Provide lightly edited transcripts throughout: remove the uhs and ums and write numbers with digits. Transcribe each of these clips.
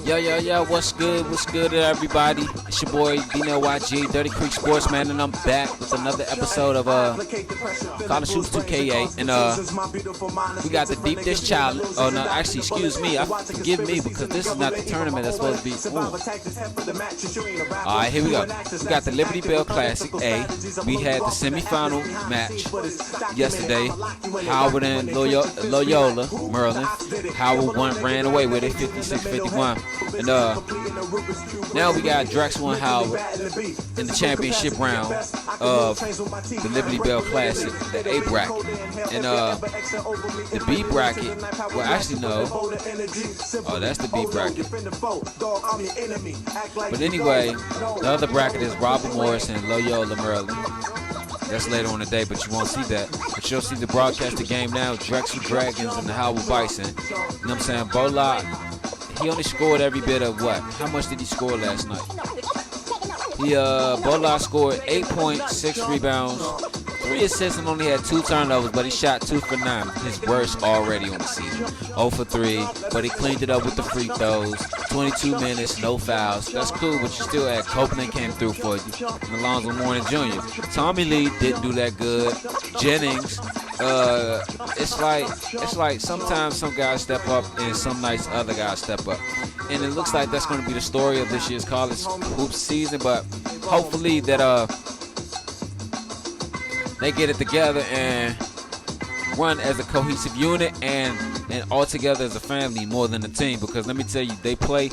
Yo, what's good everybody? It's your boy Dino YG, Dirty Creek Sportsman, and I'm back with another episode of College Hoops 2K8, and we got the Deep Dish Challenge. Oh no, actually, excuse me, forgive me, because this is not the tournament that's supposed to be. Alright, here we go. We got the Liberty Bell Classic A. We had the semifinal match yesterday. Howard and Loyola Merlin. Howard ran away with it, 56-51. And now we got Drexel and Howard in the championship round of the Liberty Bell Classic, the A bracket. And the B bracket, well actually no. Oh, that's the B bracket. But anyway, the other bracket is Robert Morris and Loyola Merlin. That's later on the day, but you won't see that. But you'll see the broadcast of the game now. Drexel Dragons and the Howard Bison. You know what I'm saying? Bola, he only scored every bit of what? How much did he score last night? Bola scored 8 points, 6 rebounds, 3 assists, and only had 2 turnovers, but he shot 2 for 9. His worst already on the season. 0 for 3, but he cleaned it up with the free throws. 22 minutes, no fouls. That's cool, but you still had Copeland came through for you. And Alonzo Mourning Jr. Tommy Lee didn't do that good. Jennings, it's like sometimes some guys step up and some nights other guys step up. And it looks like that's going to be the story of this year's college hoops season, but hopefully that they get it together and run as a cohesive unit and all together as a family more than a team. Because let me tell you, they play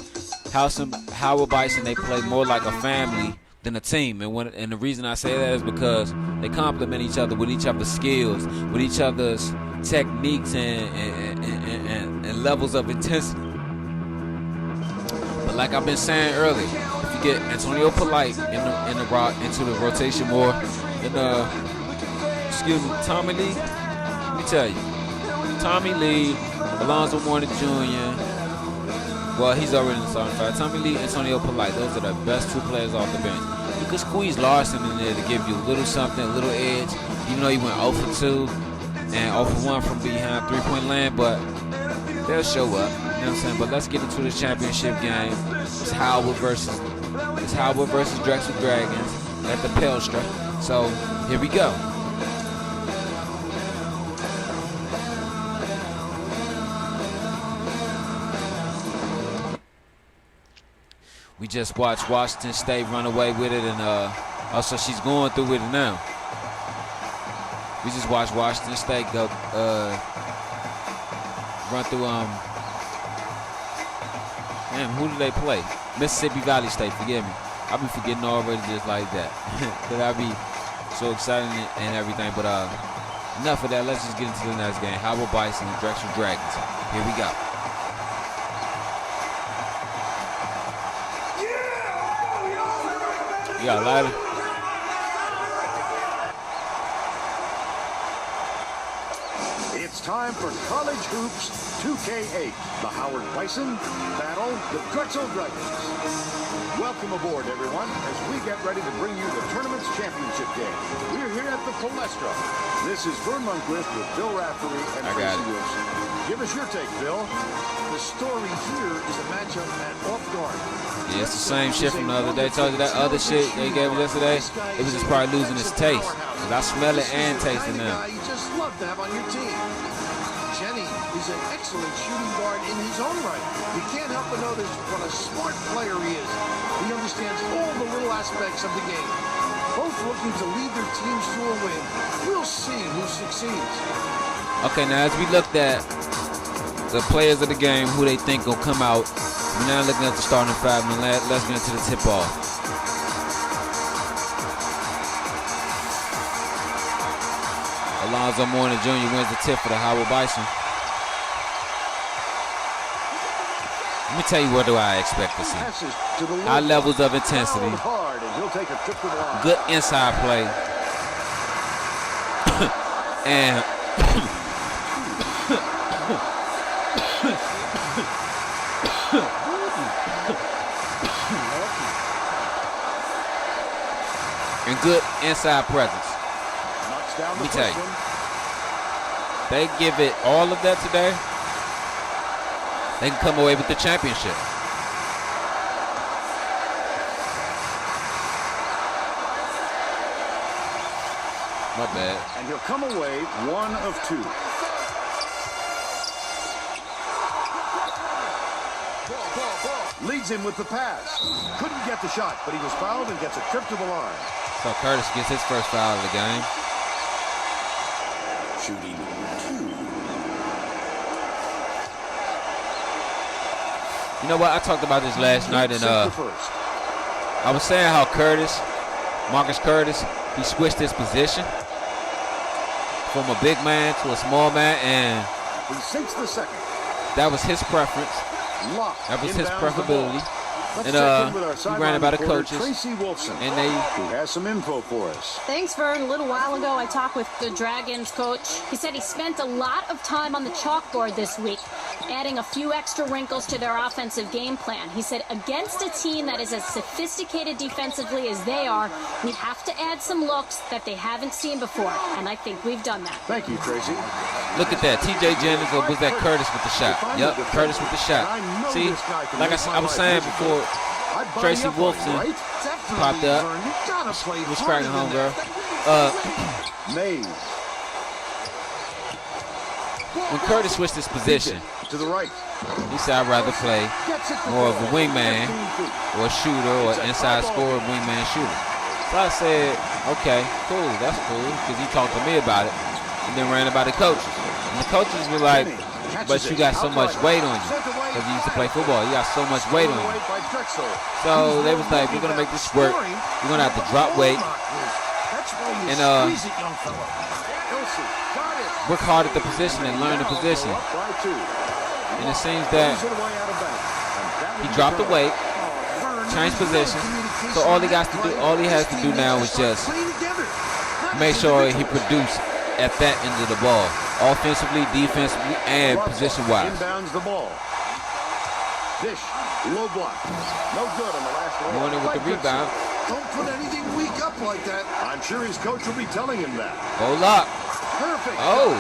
Howard Bison, they play more like a family than a team. And the reason I say that is because they complement each other with each other's skills, with each other's techniques and levels of intensity. But like I've been saying earlier, if you get Antonio Polite into the rotation more, then Tommy Lee, let me tell you, Tommy Lee, Alonzo Mourning Jr., well, he's already in the starting five. Tommy Lee, Antonio Polite, those are the best 2 players off the bench. You could squeeze Larson in there to give you a little something, a little edge, even though he went 0 for 2 and 0 for 1 from behind 3-point land, but they'll show up. You know what I'm saying? But let's get into the championship game. It's Howard versus Drexel Dragons at the Pelstra. So here we go. We just watched Washington State run away with it, and also she's going through with it now. We just watched Washington State go run through man, who do they play? Mississippi Valley State, forgive me. I'll be forgetting already just like that. Cause I'll be so excited and everything. But enough of that. Let's just get into the next game. Howard Bison and Drexel Dragons. Here we go. You got a lighter? It's time for College Hoops 2K8. The Howard Bison battle the Drexel Dragons. Welcome aboard, everyone, as we get ready to bring you the tournament's championship game. We're here at the Palestra. This is Vern Lundquist with Bill Raftery and Tracy Wilson. Give us your take, Bill. The story here is a matchup at off guard. Yeah, it's the same shit from the other day. Told you that other shit they gave us yesterday, it was just probably losing its taste. Cause I smell it and taste it now. You just love to have on your team. Jenny is an excellent shooting guard in his own right. You can't help but notice what a smart player he is. He understands all the little aspects of the game. Both looking to lead their teams to a win. We'll see who succeeds. Okay, now as we looked at the players of the game, who they think will come out, we're now looking at the starting five, and let's get into the tip-off. Alonzo Mourning Jr. wins the tip for the Howard Bison. Let me tell you, what do I expect to see? High levels of intensity, good inside play, and good inside presence. Let me tell you, they give it all of that today, they can come away with the championship. My bad. And he'll come away 1 of 2. Leads him with the pass. Couldn't get the shot, but he was fouled and gets a trip to the line. So Curtis gets his first foul of the game. Shooting 2. You know what? I talked about this last night, and I was saying how Marcus Curtis, he switched his position from a big man to a small man, and he sinks the second. That was his preference. That was his preferability. And he ran it by the coaches, and they who has some info for us. Thanks, Vern. A little while ago, I talked with the Dragons coach. He said he spent a lot of time on the chalkboard this week, adding a few extra wrinkles to their offensive game plan. He said against a team that is as sophisticated defensively as they are, we have to add some looks that they haven't seen before, and I think we've done that. Thank you, Tracy. Look at that. T.J. Jennings, or was that Curtis with the shot? Yep, Curtis with the shot. See, like I was saying before, Tracy Wolfson popped up. Was cracking home, girl. When Curtis switched his position, to the right, he said, I'd rather play more of a wingman or a shooter or inside scorer, wingman shooter. So I said, okay, cool, that's cool, because he talked to me about it and then ran about the coaches. And the coaches were like, but you got so much weight on you. Because he used to play football. You got so much weight on you. So they was like, we're going to make this work. We're going to have to drop weight. And work hard at the position and learn the position. And it seems that he dropped the weight, changed position. So all he has to do now is just make sure he produces at that end of the ball. Offensively, defensively, and position-wise. Inbounds the ball. Dish, low block. No good on the last one. Warner with the rebound. Don't put anything weak up like that. I'm sure his coach will be telling him that. Go lock. Perfect. Oh.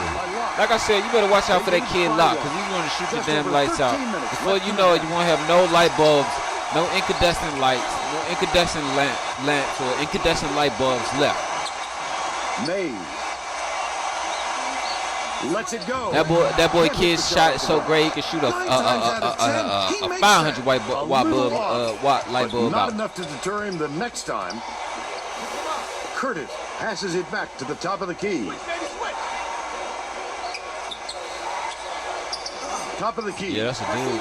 Like I said, you better watch out for that kid lock, because he's going to shoot your damn lights out. Before you know it, you won't have no light bulbs, no incandescent lights, no incandescent lamps or incandescent light bulbs left. Mays. Lets it go. That boy kid's shot is so great he can shoot a 500 light bulb out. Not enough to deter him the next time. Curtis passes it back to the top of the key. Top of the key. Yeah, that's a dude.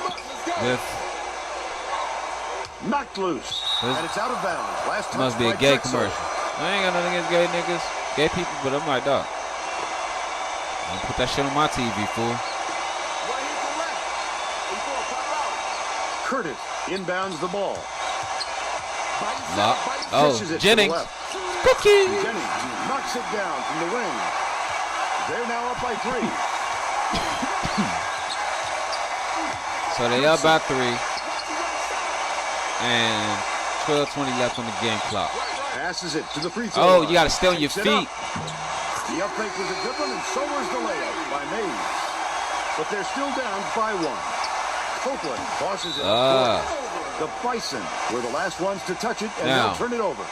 Knocked loose. And it's out of bounds. Last must be a gay commercial. I ain't got nothing against gay niggas, gay people, but I'm like, dog. Don't put that shit on my TV, fool. Curtis inbounds the ball. Lock. Oh, Jennings. Cookie. Jennings knocks it down from the wing. They're now up by 3. So they up by 3. And 12:20 left on the game clock. Passes it to the free throw. Oh, you got to stay on your feet. The up fake was a good one, and so was the layup by Mays. But they're still down by 1. Copeland tosses it. The Bison were the last ones to touch it, and they'll turn it over.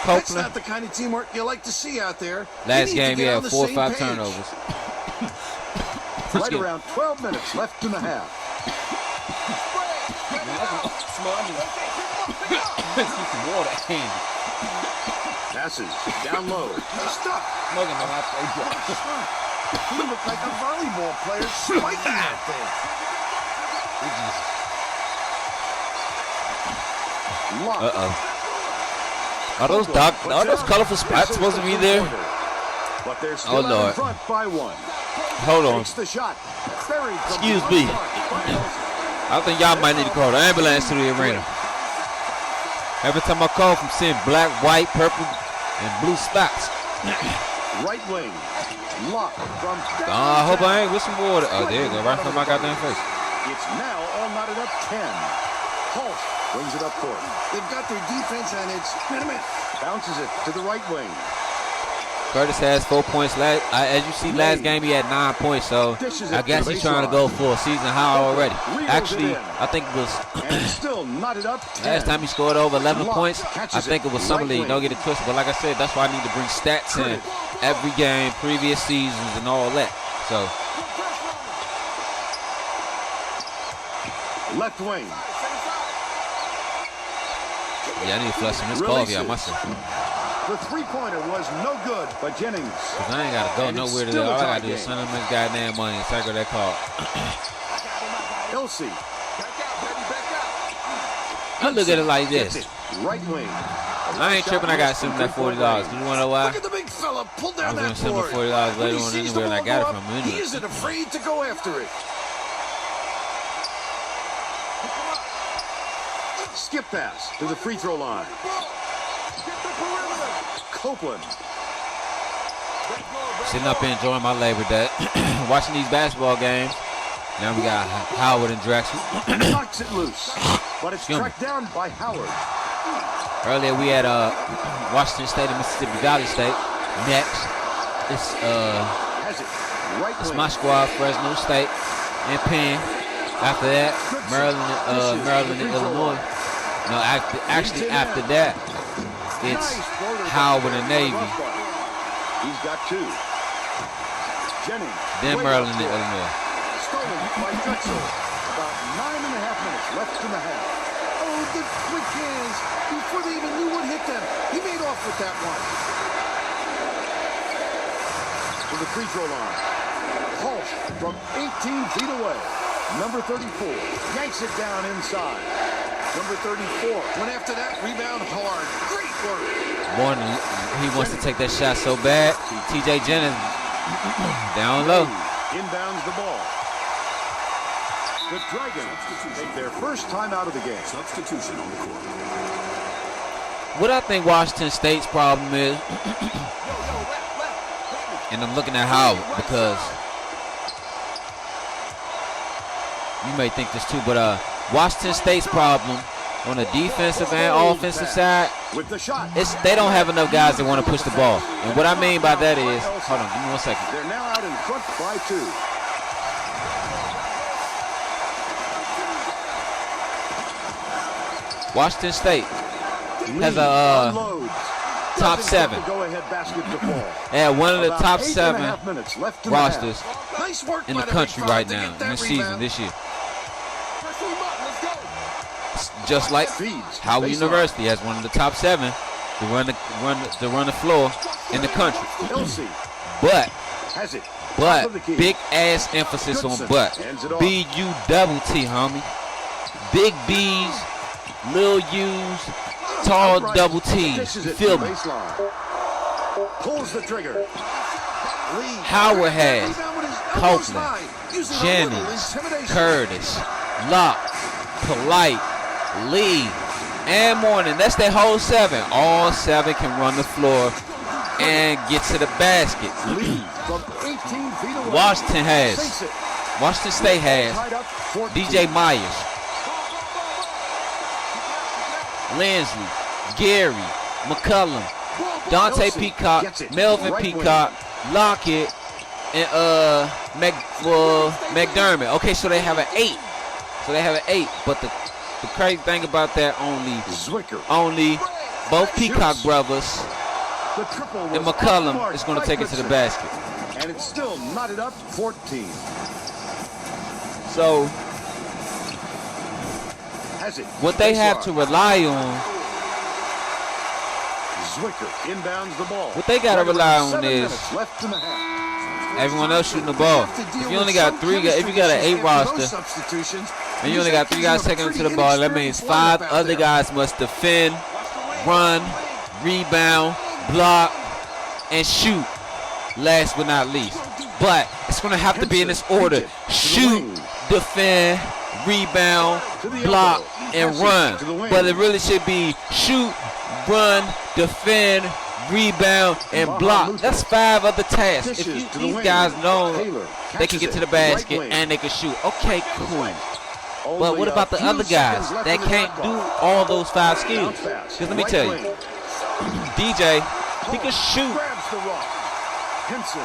Copeland. That's not the kind of teamwork you like to see out there. Last game, he had 4 or 5 turnovers. Right around 12 minutes left in the half. Passes down low. Stop. He looked like a volleyball player spiking that thing. Are those colorful spots supposed to be there? But they're still out in front by 1. Hold on. The shot. Excuse me. I think y'all might need to call the ambulance to the arena. Every time I call from seeing black, white, purple, and blue spots. Right wing. Lock from I hope I ain't with some water. Oh, there you go. Right from my goddamn face. It's now all knotted up 10. Pulse brings it up court. They've got their defense, and it's... Bounces it to the right wing. Curtis has 4 points. As you see, last game he had 9 points, so I guess he's trying to go for a season high already. Actually, I think it was last time he scored over 11 points. I think it was Summer League. Don't get it twisted, but like I said, that's why I need to bring stats in every game, previous seasons, and all that. So left wing. yeah, I need to flush some this coffee out myself. The three-pointer was no good, but Jennings. Cause I ain't gotta go nowhere today. All I gotta do is send him his goddamn money and tackle that call. Ilse. I look at it like this. Right wing. I ain't tripping. I got to send him that $40. You wanna know why? Look at the big fella pull down I was that gonna send him board. $40 later on anywhere, and I got it from him He anyway. isn't afraid to go after it. Skip pass to the free throw line. Copeland. Sitting up here enjoying my Labor Day, watching these basketball games. Now we got Howard and Drexel. Knocks it loose, but it's tracked down by Howard. Earlier we had Washington State and Mississippi Valley State. Next, it's Has it. Right it's wing. my squad, Fresno State and Penn. After that, Maryland and Illinois. No, actually after that, it's Howard and Navy. He's got two. Jennings. Then Maryland and Illinois. Stolen by Drexel. About 9.5 minutes left in the half. Oh, the quick hands. Before they even knew what hit them. He made off with that one. To the free throw line. Hulsh from 18 feet away. Number 34 yanks it down inside. Number 34 Went after that rebound hard. Great work. Morning, he wants to take that shot so bad. TJ Jennings down low. inbounds the ball. The Dragons take their first time out of the game. Substitution on the court. What I think Washington State's problem is, and I'm looking at Howard because you may think this too, but Washington State's problem on the defensive and offensive side, With the shot. they don't have enough guys that want to push the ball. And what I mean by that is, hold on, give me 1 second. They're now out in front by 2. Washington State has a Unloads. top Doesn't 7. get the go-ahead basket to fall. They have one of the About top 8.5 7 minutes left in the half. rosters Nice work in by the big country fella right to now get in that this season, rebound. this year. Just like Feeds. Howard Baseline. University has one of the top 7 to run the floor in the country. Ilse But has it. Top of the key. big ass emphasis on Goodson but. ends it off. B-U-double-T, homie. Big B's, little U's, tall Outright double T's. dishes You it feel to the me? baseline. Pulls the trigger. Lee. Howard has Rebound with his elbows Copeland, high, using a little Jennings, intimidation. Curtis, Locke, Polite, Lee, and Morning. That's their whole 7. All 7 can run the floor and get to the basket. Lee from 18 feet away. Washington Sinks it. Washington State has Tied up 14. DJ Myers, Lensley, Gary, McCullum, Dante Ilse Peacock, gets it. Melvin Right wing. Peacock, Lockett, and McDermott. Okay, so they have an 8. But the crazy thing about that, Zwicker. only both Peacock brothers The triple was and off the McCullum mark is going to by take it to the Goodson. basket. And it's still knotted up 14. So Has it. what they have to rely on, Zwicker inbounds the ball. what they got to Right rely around on 7 is minutes left in the half. everyone else shooting the ball. If you only got 3 guys, if you got an 8 roster, and you only got 3 guys taking it to the ball, that means 5 other guys must defend, run, rebound, block, and shoot. Last but not least. But it's going to have to be in this order. Shoot, defend, rebound, block, and run. But it really should be shoot, run, defend, rebound, and block. That's 5 other tasks. If these guys know they can get to the basket and they can shoot, okay, cool. But what about the other guys that can't do all those 5 skills? Because let me tell you, DJ, he can shoot. Grabs the rock.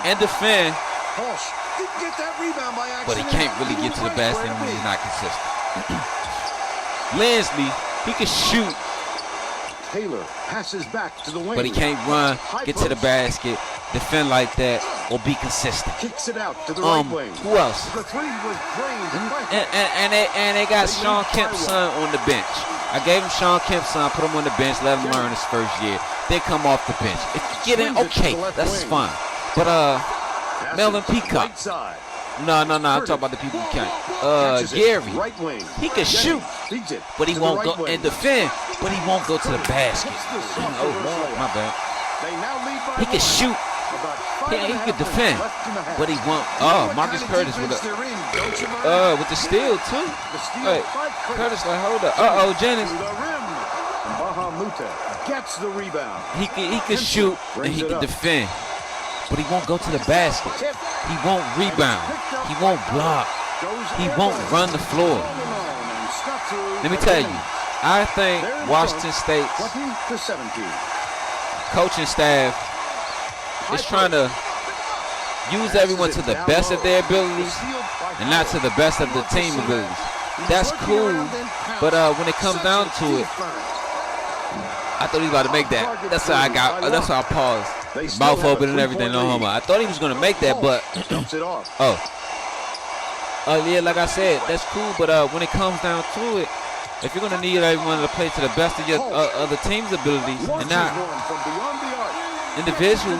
and defend, Walsh didn't get that rebound by accident. but he can't really get to the basket when he's not consistent. Lensley, he can shoot, Taylor passes back to the wing. but he can't run, get to the basket, defend like that, or be consistent. Kicks it out to the right wing. Who else? The three was drained. And they got Sean Kemp's son on the bench. I gave him Sean Kemp's son, put him on the bench, let him learn his first year. Then come off the bench. If you get in, okay, that's fine. But Melvin Peacock. No, I'm talking about the people who can't. Gary, he can shoot, but he won't go and defend, but he won't go to the basket. Oh, my bad. He can shoot. He can defend, but he won't. Oh, Marcus Curtis with the steal too. Hey, Curtis, like, hold up. Jennings. Bahamuta gets the rebound. He can shoot and he can defend, but he won't go to the basket. He won't rebound. He won't block. He won't run the floor. Let me tell you, I think Washington State's coaching staff is trying to use everyone to the best of their abilities and not to the best of the team abilities. That's cool, but when it comes down to it, I thought he was about to make that. That's how I paused. Mouth open and everything, no homo. I thought he was going to make that, but yeah, like I said, that's cool, but when it comes down to it, if you're going to need everyone to play to the best of your other team's abilities and not individual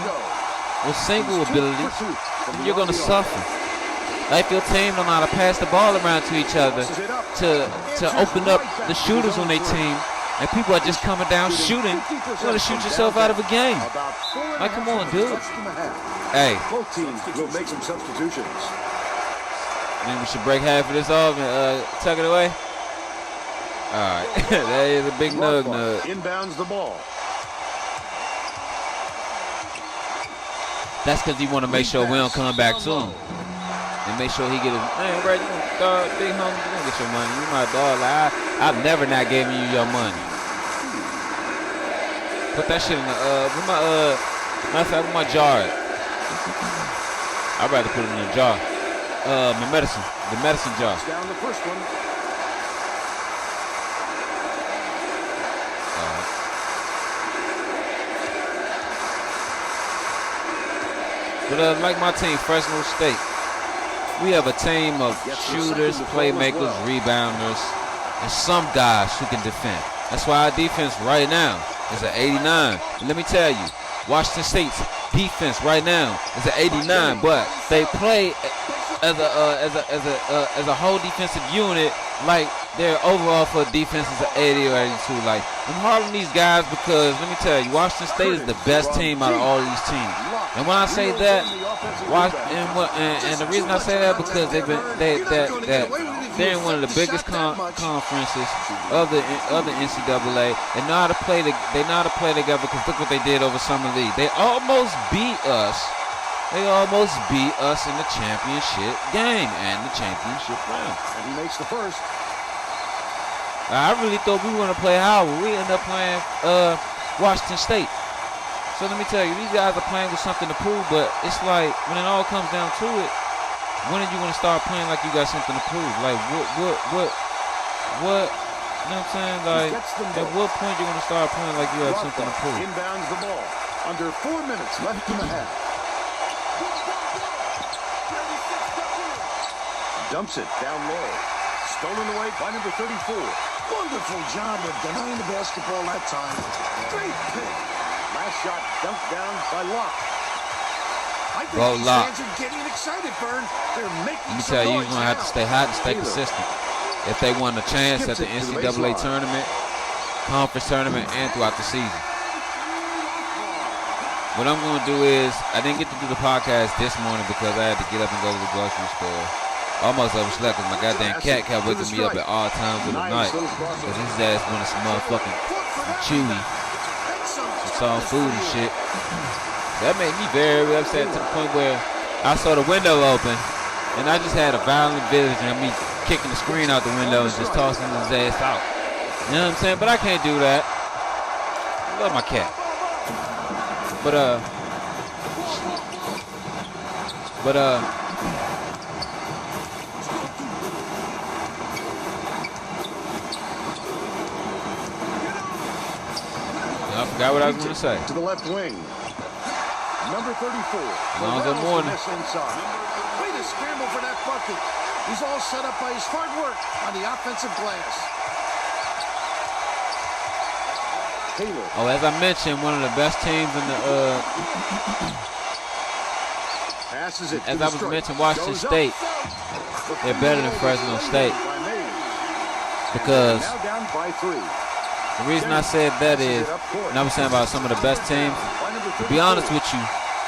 or single abilities, you're going to suffer. Like your team don't know how to pass the ball around to each other to open up the shooters on their team, and people are just coming down shooting. You're going to shoot yourself out of a game. Like, come on, dude. Hey. Both teams will make some substitutions. Maybe we should break half of this off and tuck it away. All right. That is a big nug. Inbounds the ball. That's because he want to make sure we don't come back soon. And make sure he get his, hey, bro, you dog, big homie, you gonna get your money. You my dog. Like, I've never not given you your money. Put that shit in the, matter of fact, with my jar. I'd rather put it in the jar. The medicine jar. Down the first one. But like my team, Fresno State, we have a team of shooters, playmakers, rebounders, and some guys who can defend. That's why our defense right now is at 89. And let me tell you, Washington State's defense right now is at 89, but they play as a whole defensive unit, like their overall for defense is at 80 or 82. Like, I'm hard on these guys because let me tell you, Washington State is the best team out of all of these teams. And when I say that, and the reason I say that because they're in one of the biggest conferences of the NCAA. They know how to play together because look what they did over summer league. They almost beat us. They almost beat us in the championship game and the championship round. And he makes the first. I really thought we were going to play Howard. We ended up playing Washington State. So let me tell you, these guys are playing with something to prove, but it's like when it all comes down to it, when are you going to start playing like you got something to prove? Like what, you know what I'm saying? Like at what point you're going to start playing like you have something to prove? Inbounds the ball. Under 4 minutes left in the half. Dumps it down low. Stolen away by number 34. Wonderful job of denying the basketball that time. Great pick. Last shot dumped down by Locke. I think these fans are getting excited, Vern. They're making Let me tell you, you're going to have to stay hot and stay consistent if they want a chance at the NCAA tournament, conference tournament, and throughout the season. What I'm going to do is, I didn't get to do the podcast this morning because I had to get up and go to the grocery store. Almost overslept because my goddamn cat kept waking me up at all times of the night because his ass wanted some motherfucking chewy, some soft food and shit. That made me very upset to the point where I saw the window open and I just had a violent vision of me kicking the screen out the window and just tossing his ass out. You know what I'm saying? But I can't do that. I love my cat. But But I forgot what I was going to say. To the left wing. Number 34. Alonzo Mourning. Inside. Way to scramble for that bucket. He's all set up by his hard work on the offensive glass. Taylor. Oh, as I mentioned, one of the best teams in the Passes it as to I the was stripe. mentioning, Washington Goes up. State, they're better than Fresno State By Mays. because Now down by 3. the reason I said that is, and I was saying about some of the best teams, to be honest with you,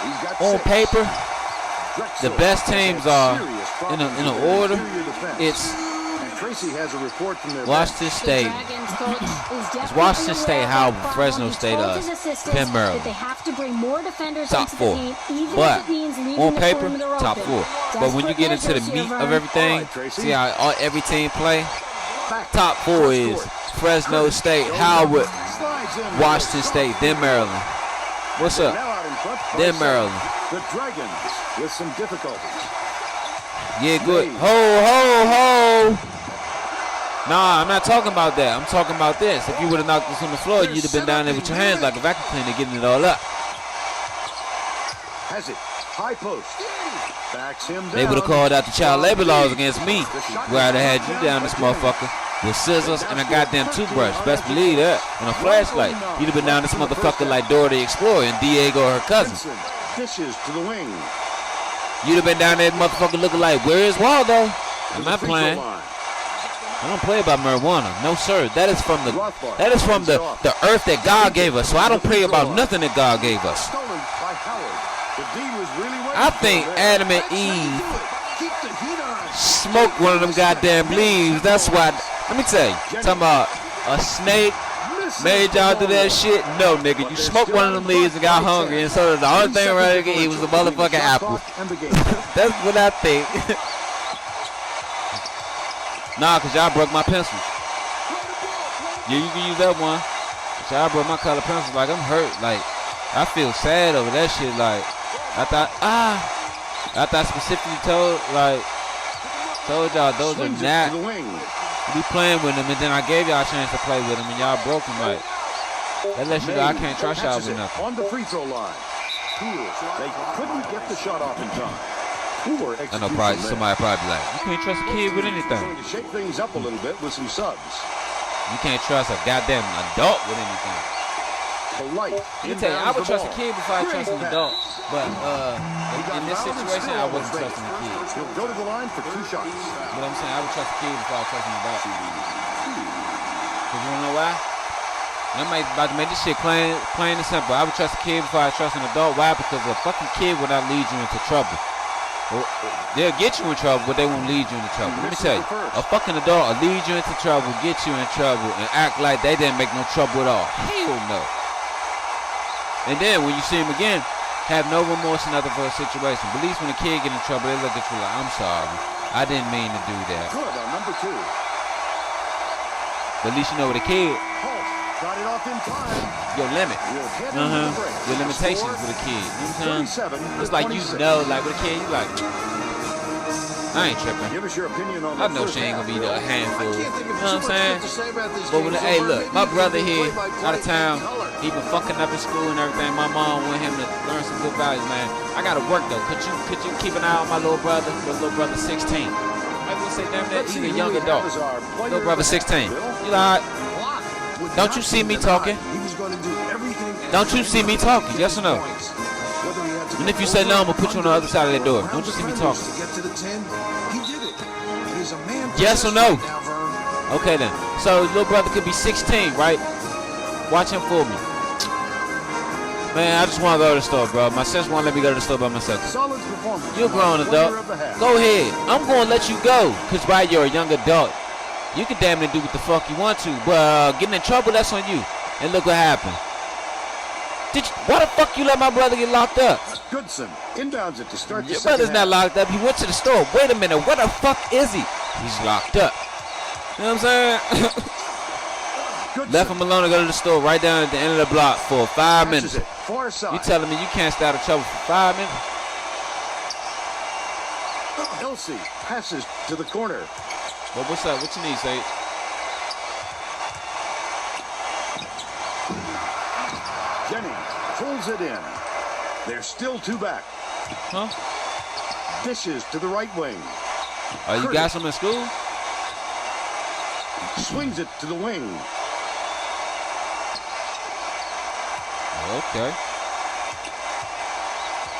He's got on 6. paper, Drexel the best has teams had are serious in problems an with their order. interior defense. It's And Tracy has a report from their Washington The State. Dragons coach is definitely Washington State aware of how that problem. Fresno He State told does. his assistants Penn Maryland. that they have to bring more defenders Top into 4. the paint, even But if it means leaving on the paper, perimeter top open. 4. But when you get into the Desperate meat measures of here, everything, All right, Tracy. see how every team play. back. Top 4 is Fresno State, Howard, Slides in. Washington State, then Maryland. What's up? Now out in front, Then Bison. Maryland. The Dragons with some difficulties. Yeah, good. Ho. Nah, I'm not talking about that. I'm talking about this. If you would have knocked this on the floor, you'd have been down there with your hands like a vacuum cleaner getting it all up. Has it. High post. Backs him down. They would have called out the child labor laws against me, where I'd have had you down this motherfucker with scissors and a goddamn toothbrush. Best believe that. And a flashlight. You'd have been down this motherfucker like Dora the Explorer and Diego or her cousin. Bison dishes to the wing. You'd have been down there motherfucker looking like, where is Waldo? I'm not Free throw playing. line. I don't play about marijuana. No, sir. That is from the earth that God gave us. So I don't pray about nothing that God gave us. Stolen by Howard. The D was really waiting I for think him there. Adam and Eve Keep the heat on. smoked one of them goddamn leaves. That's why. Let me tell you. Talking about a snake made y'all do that shit? No, nigga. You smoked one of them leaves and got hungry, and so the only thing right to eat was a motherfucking apple. That's what I think. Nah, cause y'all broke my pencils. Yeah, you can use that one. Y'all broke my color pencils. Like I'm hurt. Like I feel sad over that shit. Like I thought specifically told y'all those are not. Be playing with them, and then I gave y'all a chance to play with them, and y'all broke them. Like that lets you know I can't trust y'all with nothing. On the free throw line. They couldn't get the shot off in time. I know probably somebody probably like, you can't trust a kid with anything. Going to shake things up a little bit with some subs. You can't trust a goddamn adult with anything. Polite. Let me tell you, I would trust a kid before I trust an adult. But in this situation, I wasn't trusting a kid. He'll go to the line for 2 shots. But I'm saying I would trust a kid before I trust an adult. Cause you wanna know why? And I'm about to make this shit plain and simple. I would trust a kid before I trust an adult. Why? Because a fucking kid will not lead you into trouble. They'll get you in trouble, but they won't lead you into trouble. Let me tell you, a fucking adult will lead you into trouble, get you in trouble, and act like they didn't make no trouble at all. Hell no. And then when you see them again, have no remorse or nothing for a situation. But at least when a kid get in trouble, they look at you like, I'm sorry. I didn't mean to do that. Good on number 2. But at least you know with a kid, Got it off in time. your limit. Your limitations with a kid. You know what I'm saying? It's like you know, like with a kid, you like, I ain't tripping. Give us your opinion on I the know first she ain't gonna be half, a handful. I You can't think of know what I'm too much saying? to say about this But game when, so hey, far. look, Maybe my you brother can here, play by out of play town, in color. he been fucking up in school and everything. My mom want him to learn some good values, man. I gotta work though. Could you keep an eye on my little brother? My little brother 16. I will say, damn that, he's a young adult. Little brother 16. You know, don't you see me talking? He was going to do everything. Don't you see me talking? Yes or no? And if you say no, I'm gonna put you on the other side of that door. Don't you see me talking? To get to the 10, he did it. He's a man. Yes or no? Now, Vern. Okay then. So little brother could be 16, right? Watch him for me. Man, I just want to go to the store, bro. My sis won't let me go to the store by myself. Solid performance. You're a grown adult. Go ahead. I'm going to let you go. Because, right, you're a young adult. You can damn near do what the fuck you want to. But getting in trouble, that's on you. And look what happened. Why the fuck you let my brother get locked up? Goodson inbounds it to start the Your second brother's not half. locked up. He went to the store. Wait a minute. Where the fuck is he? He's locked up. You know what I'm saying? Goodson Left him alone to go to the store right down at the end of the block for 5 passes minutes. it far side. You telling me you can't stay out of trouble for 5 minutes? Kelsey passes to the corner. Well, what's up? What you need, Sage? Jennings pulls it in. There's still 2 back. Huh? Dishes to the right wing. Oh, you got some in school? Swings it to the wing. Okay.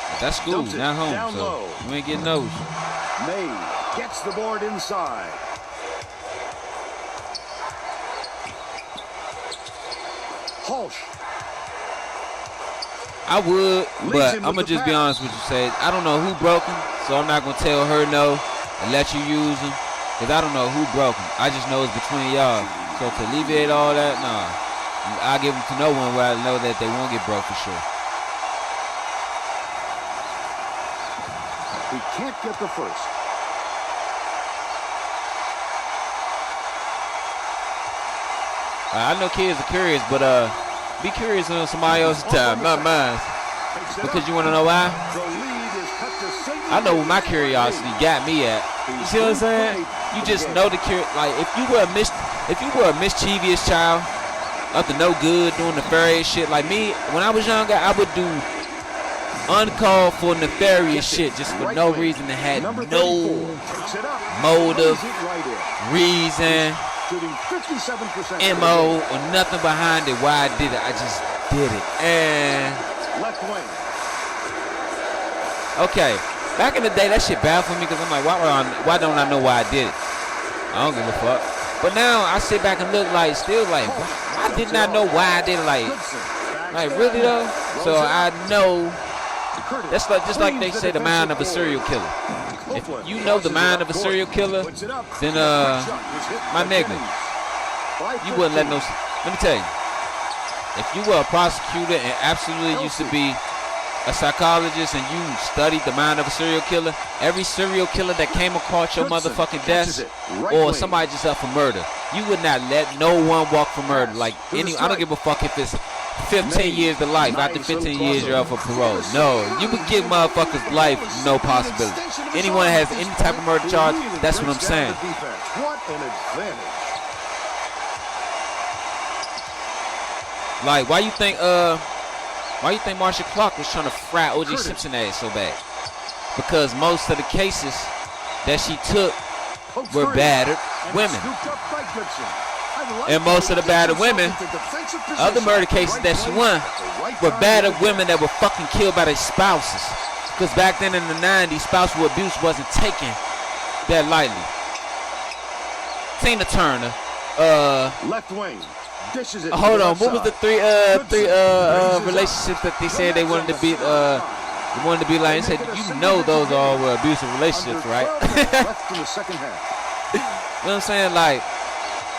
But that's school, Dumps it not home, down so low. you ain't getting those. May gets the board inside. Hulsh. I would, but him I'm with gonna the just be pass. honest with you, Sage. I don't know who broke him, so I'm not gonna tell her no and let you use him, because I don't know who broke him. I just know it's between y'all. So to alleviate all that, nah. I'll give them to no one where I know that they won't get broke for sure. He can't get the first. I know kids are curious, but be curious on somebody else's time, not mine. Because you want to know why? The lead is cut to St. I know where my curiosity got me at. You see what I'm saying? You just know the like if you were a mischievous child, up to no good, doing nefarious shit like me. When I was younger, I would do uncalled for nefarious shit just for no reason that had no motive, reason, MO, or nothing behind it. Why I did it, I just did it. And Left wing. okay, back in the day, that shit bad for me because I'm like, why don't I know why I did it? I don't give a fuck. But now I sit back and look like, still like, why did not know why I did it? Like really though? So I know. That's like, just like they say, the mind of a serial killer. If you know the mind of a serial killer, then my nigga, you wouldn't let no. Let me tell you, if you were a prosecutor and absolutely used to be a psychologist and you studied the mind of a serial killer, every serial killer that came across your motherfucking desk or somebody just up for murder, you would not let no one walk for murder. Like I don't give a fuck if it's 15 years to life. After 15 years, you're up for parole. No, you would give motherfuckers life, no possibility. Anyone that has any type of murder charge, that's what I'm saying. What an advantage. Like, why you think Marcia Clark was trying to fry O.J. Simpson ass so bad? Because most of the cases that she took were battered women. And most of the battered women, other murder cases that she won, were battered women that were fucking killed by their spouses. Because back then in the 90s, spousal abuse wasn't taken that lightly. Tina Turner, left wing. Dishes it. hold on, what was the three relationships that they said they wanted to be like? They said, you know those all were abusive relationships, right? Left in the second half. You know what I'm saying? Like,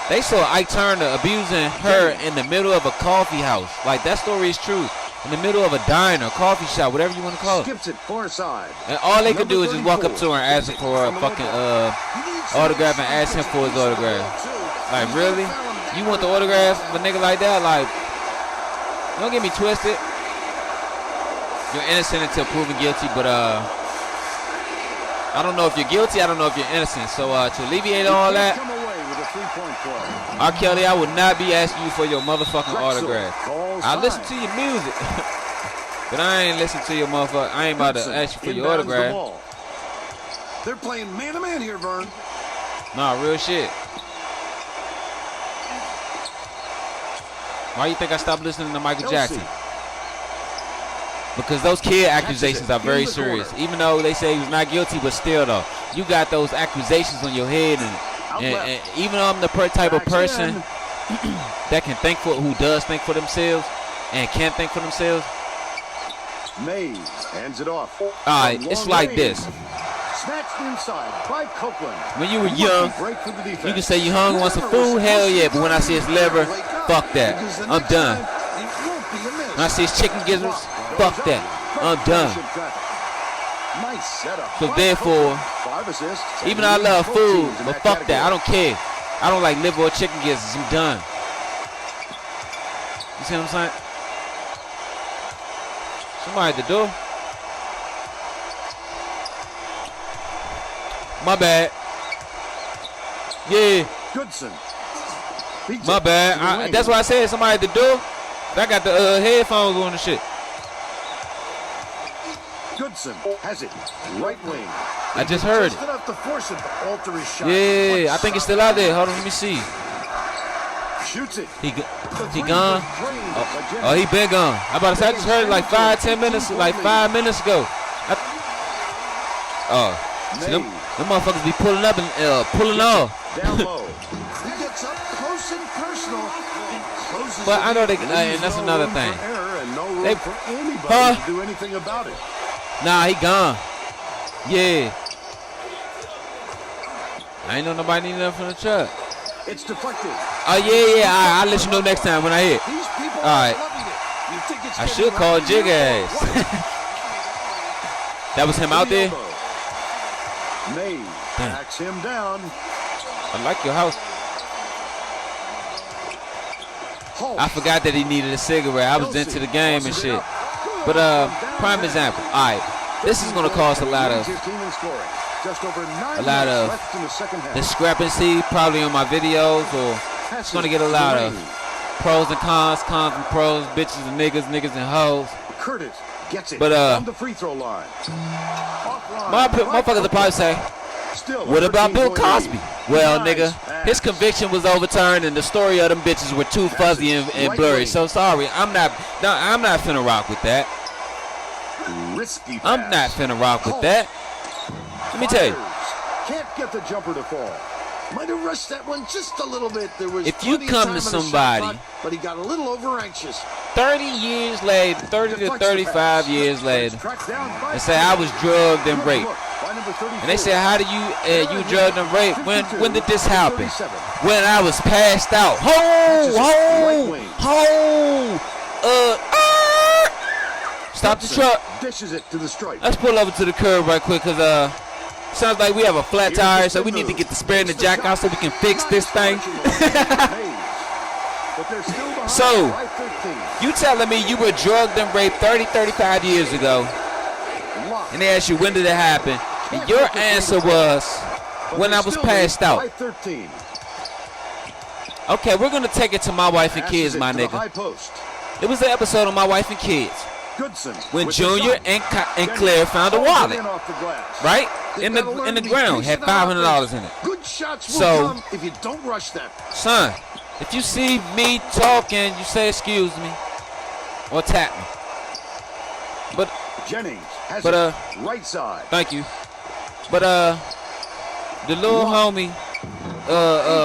they saw Ike Turner abusing her in the middle of a coffee house. Like, that story is true. In the middle of a diner, coffee shop, whatever you want to call it. Skips it far side. And all they could do is just walk up to her and ask her for a fucking autograph and ask him for his autograph. Like, really? You want the autograph of a nigga like that? Like, don't get me twisted. You're innocent until proven guilty, but I don't know if you're guilty. I don't know if you're innocent. So to alleviate all that, R. Kelly, I would not be asking you for your motherfucking autograph. I listen to your music, but I ain't listen to your motherfucker. I ain't about to ask you for your autograph. They're playing man-to-man here, Vern. Nah, real shit. Why you think I stopped listening to Michael Jackson? Because those kid accusations are very serious. Even though they say he was not guilty, but still though, you got those accusations on your head, and even though I'm the type of person that can think for, who does think for themselves and can think for themselves. Mays hands it off. All right, it's like this. Snatched inside by Copeland. When you were young, you can say you hungry want some food, hell yeah. But when I see his liver, fuck that. I'm done. When I see his chicken gizzards, fuck that. I'm done. So therefore, even though I love food, but fuck that. I don't care. I don't like liver or chicken gizzards. I'm done. You see what I'm saying? Somebody at the door. my bad. Yeah, Goodson. my bad. That's why I said somebody at the door. I got the headphones on and shit. Goodson has it. Right wing. I just heard it. Enough to force him to alter his shot. Yeah, I think it's still out there. Hold on, let me see. Shoots it. He gone. Oh, he been gone. I about to say I just heard it like 5 minutes ago. See them motherfuckers be pulling up and pulling off. Down low. He gets up close and personal. But I know they, and that's another thing. They for anybody to do anything about it. Nah, he gone. Yeah. I ain't know nobody need nothing from the truck. It's deflected. Oh yeah. I'll let you know next time when I hit. All right. I should call Jig ass. That was him out there. May backs him down. I like your house. I forgot that he needed a cigarette. I was into the game and shit. But prime example. All right, this is gonna cause a lot of discrepancy probably on my videos, or it's gonna get a lot of pros and cons and pros, bitches and niggas and hoes. Curtis gets it. But on the free throw line. Motherfuckers will probably say, what about Bill Cosby? Well, nigga, his conviction was overturned and the story of them bitches were too fuzzy and blurry. So sorry, I'm not finna rock with that. I'm not finna rock with that. Let me tell you. Can't get the jumper to fall. Might have rushed that one just a little bit. There was if you come to somebody, but he got a little over anxious. 30 years later, 30 to 35 years later, and say I was drugged and raped. And they say, how do you drugged and raped? When did this happen? When I was passed out. Stop the truck. Dishes it to the stripe. Let's pull over to the curb right quick, cause sounds like we have a flat tire, so we need to get the spare and the jack out so we can fix this thing. So, you telling me you were drugged and raped 30, 35 years ago, and they asked you when did it happen, and your answer was when I was passed out. Okay, we're gonna take it to My Wife and Kids, my nigga. It was the episode of My Wife and Kids when Junior and Claire found a wallet, right? In the ground, had $500 in it. Good shots will So, come if you don't rush them. Son, if you see me talking, you say excuse me or tap me. But Jennings has it right side. Thank you. But the little homie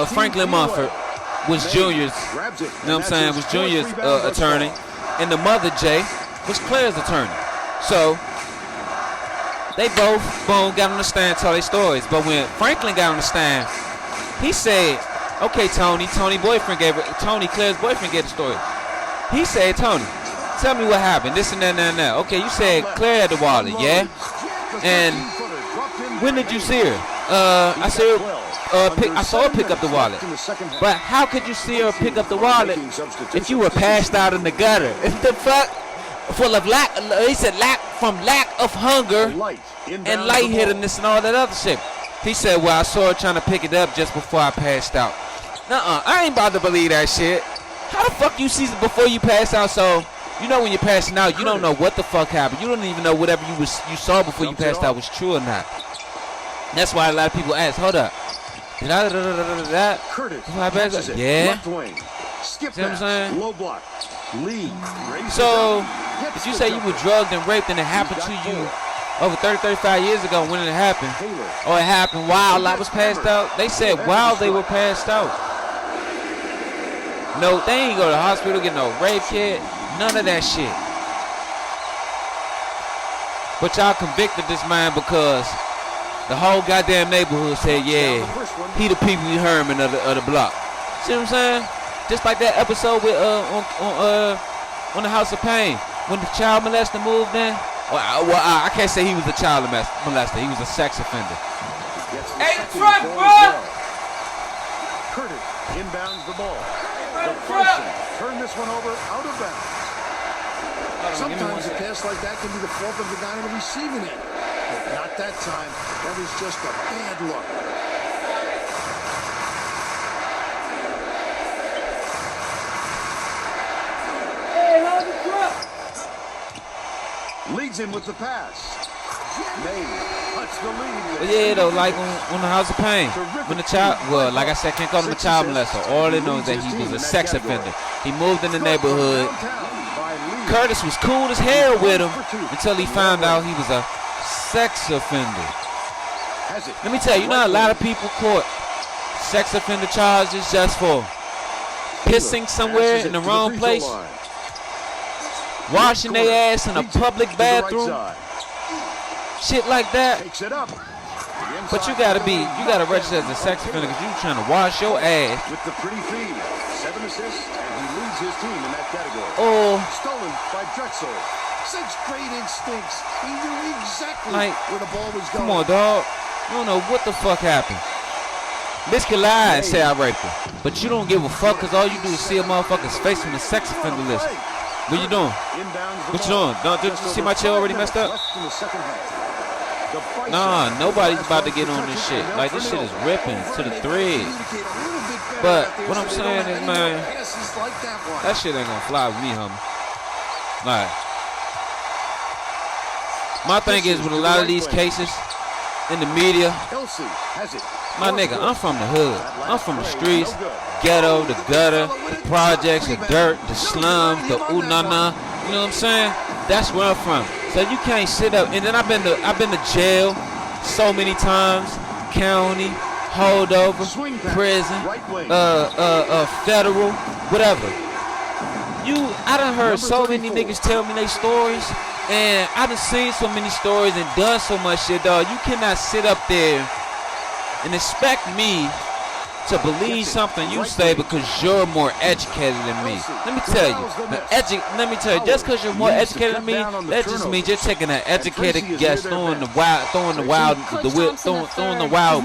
Franklin Mumford was Junior's, you know what I'm saying, was Junior's attorney, and the mother Jay was Claire's attorney. So they both got on the stand, tell their stories. But when Franklin got on the stand, he said, okay, Tony, Claire's boyfriend gave the story. He said, Tony, tell me what happened, this and that and that. Okay, you said Claire had the wallet, yeah? And when did you see her? I saw her pick up the wallet. But how could you see her pick up the wallet if you were passed out in the gutter? The fuck? Full of he said from lack of hunger and lightheadedness and all that other shit. He said, well, I saw her trying to pick it up just before I passed out. I ain't about to believe that shit. How the fuck you see it before you pass out? So, you know when you're passing out, you don't know what the fuck happened. You don't even know whatever you saw before you passed out was true or not. That's why a lot of people ask, hold up, did I Curtis, yeah. Skip See what I'm saying? Low block. So, if you say you were drugged and raped and it happened to you over 30, 35 years ago, when it happened, or it happened while I was passed out, they said while they were passed out. No, they ain't go to the hospital, get no rape kit, none of that shit. But y'all convicted this man because the whole goddamn neighborhood said, yeah, he the Pee-wee Herman of the block. See what I'm saying? Just like that episode with on the House of Pain when the child molester moved in. I can't say he was a child molester. He was a sex offender. Hey, the truck, bro! Curtis inbounds the ball. The Bison turn this one over out of bounds. Sometimes a pass like that can be the fault of the guy on the receiving end. Not that time. That was just a bad look. Leads him with the pass. May cuts the lead. But yeah, though, like on the House of Pain, when the child, well, like I said, I can't call him a child molester. All they know is that he was a sex offender. He moved in the neighborhood. Curtis was cool as hell with him until he found out he was a sex offender. Let me tell you, you know, a lot of people caught sex offender charges just for pissing somewhere in the wrong place, washing their ass in a public bathroom, shit like that. But you gotta register as a sex offender because you're trying to wash your ass. With the pretty feed, 7 assists, and he leads his team in that category. Oh, Stolen by Drexel. Such great instincts. He knew exactly like, where the ball was going. come on, dog. I don't know what the fuck happened. Bitch can lie and say I raped her, but you don't give a fuck because all you do is see a motherfucker's face on the sex offender list. What you doing? What you doing? Did you see my chair already messed up? Nah, nobody's about to get on this shit. Like, this shit is ripping to the thread. But what I'm saying is, man, that shit ain't gonna fly with me, homie. Like, my thing is with a lot of these cases in the media, my nigga, I'm from the hood. I'm from the streets, ghetto, the gutter, the projects, the dirt, the slums, the ooh na na. You know what I'm saying? That's where I'm from. So you can't sit up. And then I've been to jail so many times, county, holdover, prison, federal, whatever. I done heard so many niggas tell me their stories, and I done seen so many stories and done so much shit, dog. You cannot sit up there and expect me to believe something you say because you're more educated than me. Let me tell you, just because you're more educated than me, that just means you're taking an educated guess, throwing the wild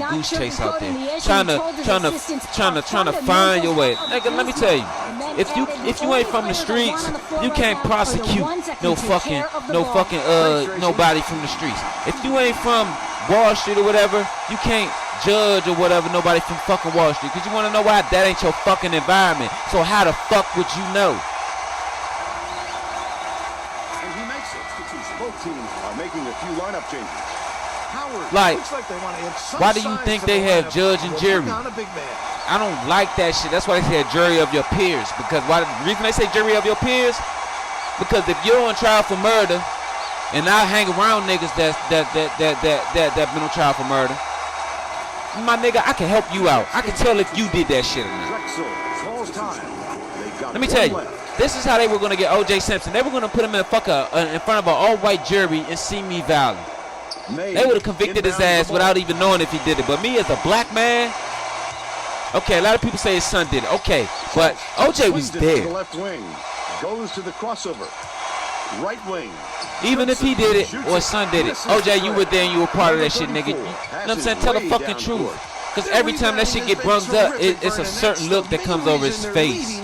goose chase out there, trying to find your way. Nigga, let me tell you, if you ain't from the streets, you can't prosecute nobody from the streets. If you ain't from Wall Street or whatever, you can't judge or whatever nobody from fucking Wall Street, because you want to know why? That ain't your fucking environment. So how the fuck would you know? And he makes it. Both teams are making a few lineup changes. Like, why do you think they have judge and jury? I don't like that shit. That's why they say jury of your peers. Because the reason they say jury of your peers, because if you're on trial for murder, and I hang around niggas that been on trial for murder, my nigga, I can help you out. I can tell if you did that shit or not. Let me tell you, this is how they were gonna get O.J. Simpson. They were gonna put him in front of an all-white jury in Simi Valley. They would have convicted his ass without even knowing if he did it. But me as a black man, okay, a lot of people say his son did it. Okay, but O.J. was there. Left wing goes to the crossover. Right wing. Even if he did it or his son did it, OJ, you were there and you were part of that shit, nigga. You know what I'm saying? Tell the fucking truth. Because every time that shit get brung up, it's a certain look that comes over his face.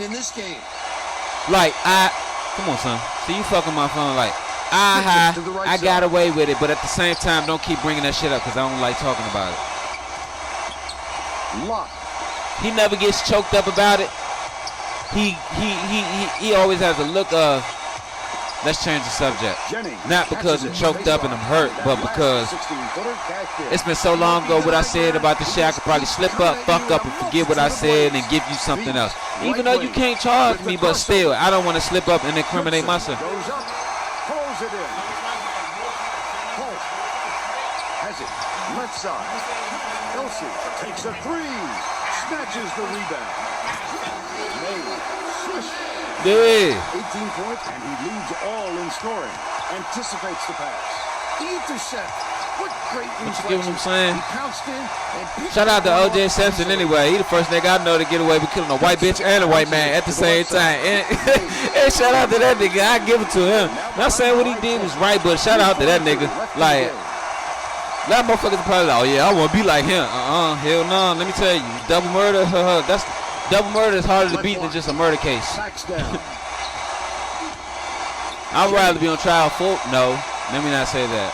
Like, come on, son. See, you fucking my phone like, I got away with it, but at the same time, don't keep bringing that shit up because I don't like talking about it. He never gets choked up about it. He always has a look of, let's change the subject. Not because I'm choked up and I'm hurt, but because it's been so long ago what I said about the shit, I could probably slip up, fuck up, and forget what I said and give you something else. Even though you can't charge me, but still, I don't want to slip up and incriminate myself. Has it. Left side. Kelsey takes a three. Snatches the rebound. Yeah. 18 points, and he leads all in scoring. Anticipates the pass. The intercept. What great What you get what I'm saying? He pounced in and Shout out to O.J. Simpson anyway. He the first nigga I know to get away with killing a white bitch and a white man at the same time. And shout out to that nigga. I give it to him. Not saying what he did was right, but shout out to that nigga. Like, a lot of motherfuckers probably like, oh yeah, I want to be like him. Hell no. Let me tell you, double murder, double murder is harder to beat than just a murder case. I'd rather be on trial for, no, let me not say that.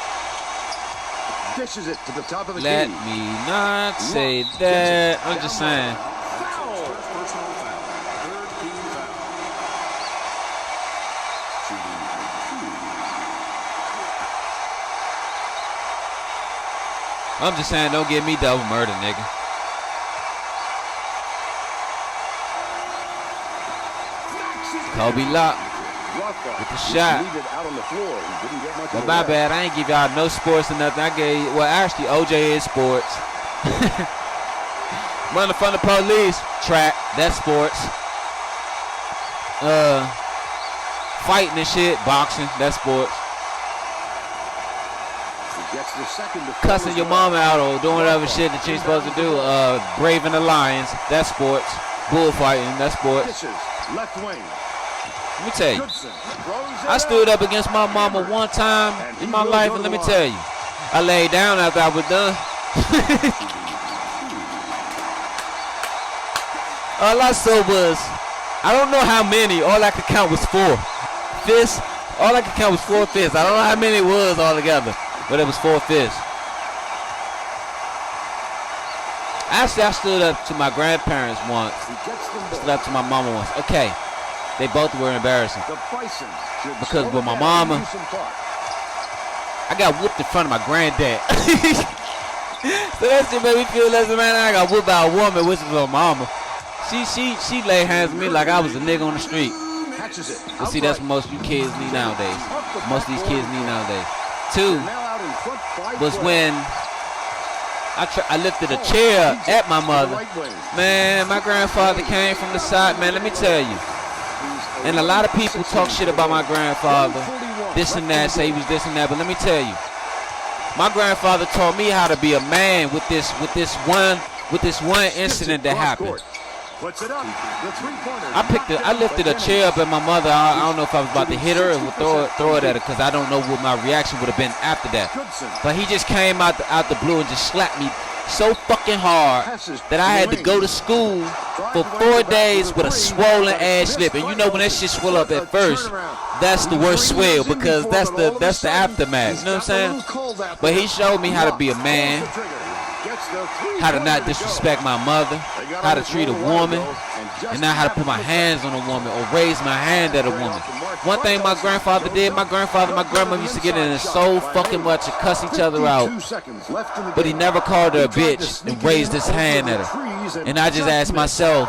Dishes it to the top of the Let key. me not say that. I'm just saying. I'm just saying, don't give me double murder, nigga. Kobe Lock with the shot. But my bad, I ain't give y'all no sports or nothing. I gave, well, actually, OJ is sports. Running from the police, track, that's sports. Fighting and shit, boxing, that's sports. Gets the second to Cussing your mama out or doing whatever shit that you're supposed to do. Braving the lions, that's sports. Bullfighting, that's sports. Left wing. Let me tell you, I stood up against my mama one time in my life, and let me tell you, I laid down after I was done. All I saw was, I don't know how many, all I could count was 4 fists. All I could count was 4 fists. I don't know how many it was altogether, but it was 4 fists. Actually, I stood up to my grandparents once. Stood up to my mama once. Okay, they both were embarrassing. Because with my mama, I got whooped in front of my granddad. So that shit made me feel less than, man, I got whooped by a woman, which was my mama. She laid hands on me like I was a nigga on the street. But see, that's what most of you kids need nowadays. Most of these kids need nowadays. 2 was when I lifted a chair at my mother. Man, my grandfather came from the side. Man, let me tell you. And a lot of people talk shit about my grandfather. This and that, say he was this and that. But let me tell you. My grandfather taught me how to be a man with this one incident that happened. I lifted a chair up at my mother. I don't know if I was about to hit her or throw it at her, because I don't know what my reaction would have been after that. But he just came out the blue and just slapped me so fucking hard that I had to go to school for 4 days with a swollen ass lip. And you know when that shit swell up at first, that's the worst swell, because that's the aftermath. You know what I'm saying? But he showed me how to be a man, how to not disrespect my mother, how to treat a woman, and not how to put my hands on a woman or raise my hand at a woman. One thing my grandfather did, my grandma used to get in it so fucking much and cuss each other out, but he never called her a bitch and raised his hand at her. And I just asked myself,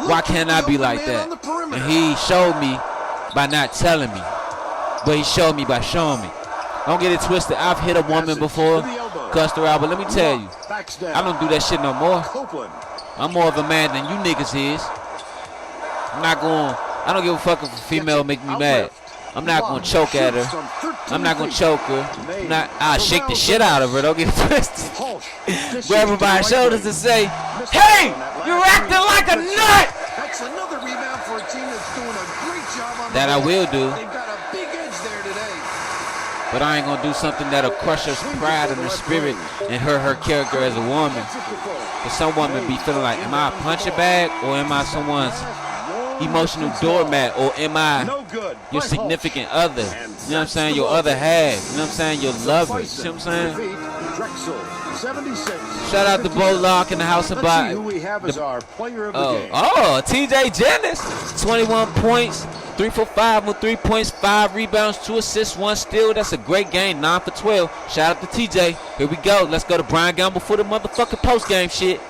why can't I be like that? And he showed me by not telling me, but he showed me by showing me. Don't get it twisted. I've hit a woman before, cussed her out, but let me tell you, I don't do that shit no more. I'm more of a man than you niggas is. I don't give a fuck if a female make me mad. I'm not gonna choke at her. I'm not gonna choke her. I'll shake the shit out of her. Don't get it twisted. Grab her by her shoulders and say, "Hey, you're acting like a nut." That's another rebound for a team that's doing a great job on that I will do. They've got a big edge there today. But I ain't gonna do something that'll crush her pride and her spirit and hurt her character as a woman. But some women be feeling like, am I a punching bag, or am I someone's emotional doormat, or am I your significant other? You know what I'm saying? Your other half. You know what I'm saying? Your lover. You see what I'm saying? Shout out to Bo Lock in the house of Bison. TJ Jennings, 21 points, 3 for 5 with 3 points, 5 rebounds, 2 assists, 1 steal. That's a great game, 9 for 12. Shout out to TJ. Here we go. Let's go to Brian Gamble for the motherfucking post-game shit.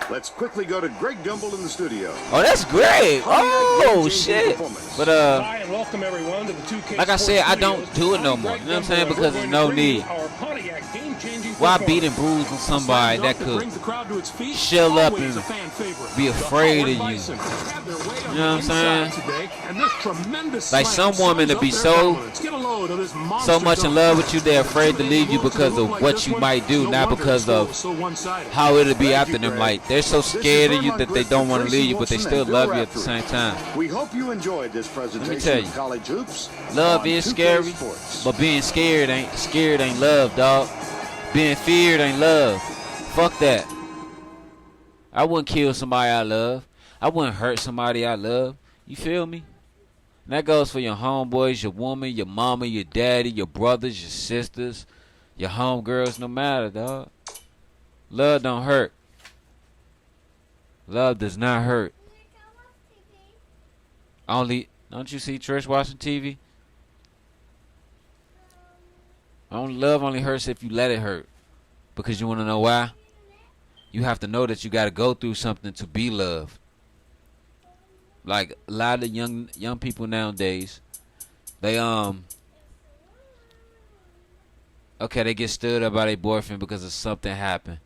Let's quickly go to Greg Gumbel in the studio. Oh, that's great. Oh, shit. But, Hi, and welcome everyone to the 2K like I said, I don't do it no more. You know what I'm saying? Because there's no need. Why beat and bruise on somebody that could shell up and be afraid of you? You know what I'm saying? Like some women to be so much in love with you, they're afraid to leave you because of what you might do, not because of how it'll be after them. Like, they're so scared of you that they don't want to leave you, but they still love you at the same time. We hope you enjoyed this presentation. Let me tell you, of College Hoops. love is scary, but being scared ain't love, dog. Being feared ain't love. Fuck that. I wouldn't kill somebody I love. I wouldn't hurt somebody I love. You feel me? And that goes for your homeboys, your woman, your mama, your daddy, your brothers, your sisters, your homegirls, no matter, dog. Love don't hurt. Love does not hurt. Don't you see Trish watching TV? Love only hurts if you let it hurt. Because you want to know why? You have to know that you got to go through something to be loved. Like a lot of young people nowadays, they they get stood up by their boyfriend because of something happened.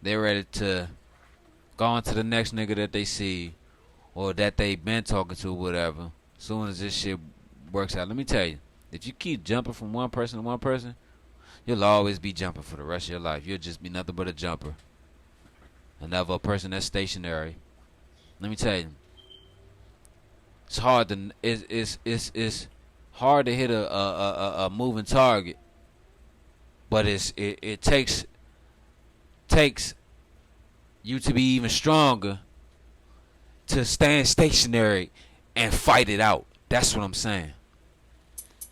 They're ready to go on to the next nigga that they see or that they been talking to or whatever. As soon as this shit works out, let me tell you, if you keep jumping from one person to one person, you'll always be jumping for the rest of your life. You'll just be nothing but a jumper. Another person that's stationary. Let me tell you, it's hard to it's hard to hit a moving target, but it takes you to be even stronger to stand stationary and fight it out. That's what I'm saying.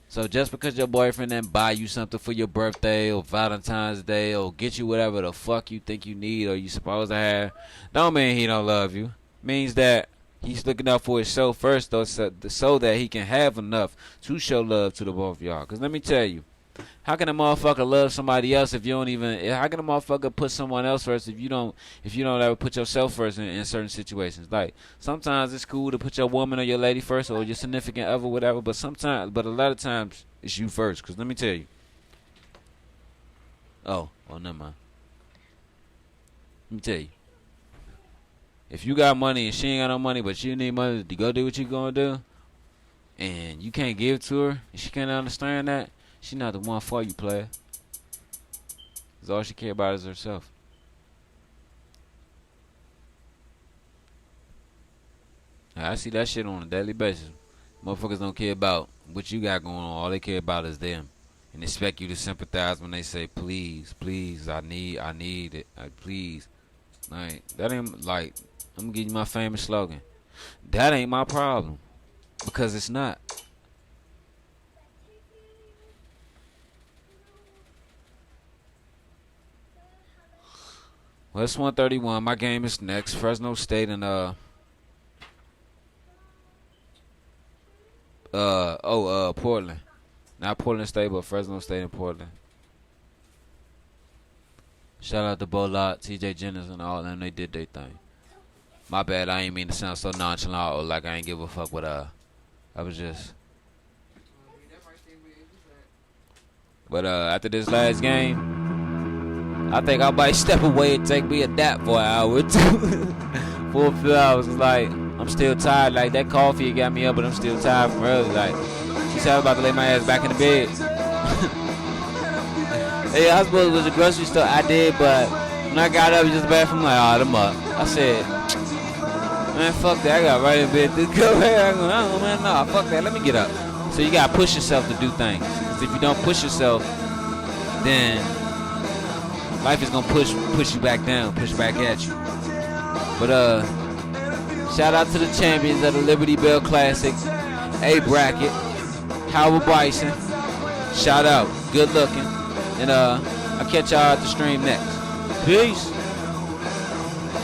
So just because your boyfriend didn't buy you something for your birthday or Valentine's Day or get you whatever the fuck you think you need or you supposed to have, don't mean he don't love you. Means that he's looking out for himself first, though, so that he can have enough to show love to the both of y'all. Because let me tell you, how can a motherfucker love somebody else if you don't even? How can a motherfucker put someone else first if you don't ever put yourself first in certain situations? Like sometimes it's cool to put your woman or your lady first or your significant other, whatever. But a lot of times it's you first. Because let me tell you. Oh, never mind. Let me tell you. If you got money and she ain't got no money, but you need money to go do what you gonna do, and you can't give it to her, and she can't understand that, she not the one for you, player. Cause all she care about is herself. I see that shit on a daily basis. Motherfuckers don't care about what you got going on. All they care about is them, and expect you to sympathize when they say, "Please, please, I need it, please." Like that ain't like. I'm gonna give you my famous slogan. That ain't my problem. Because it's not. Well, it's 1:31. My game is next. Fresno State and Portland. Not Portland State, but Fresno State and Portland. Shout out to Bolot, TJ Jennings, and all of them. They did their thing. My bad, I ain't mean to sound so nonchalant or like I ain't give a fuck what I was just. But after this last game, I think I might step away and take me a nap for an hour or two. 4 or 5 hours. It's like I'm still tired. Like that coffee got me up, but I'm still tired from early. Like she said I was about to lay my ass back in the bed. Hey, I suppose it was a grocery store. I did, but when I got up, it was just the bathroom. Like, I'm up. I said, man, fuck that. I got right in bed. Man, nah, fuck that. Let me get up. So you gotta push yourself to do things. Because if you don't push yourself, then life is gonna push you back down, push back at you. But shout out to the champions of the Liberty Bell Classic, A Bracket, Howard Bison. Shout out, good looking. And I'll catch y'all at the stream next. Peace.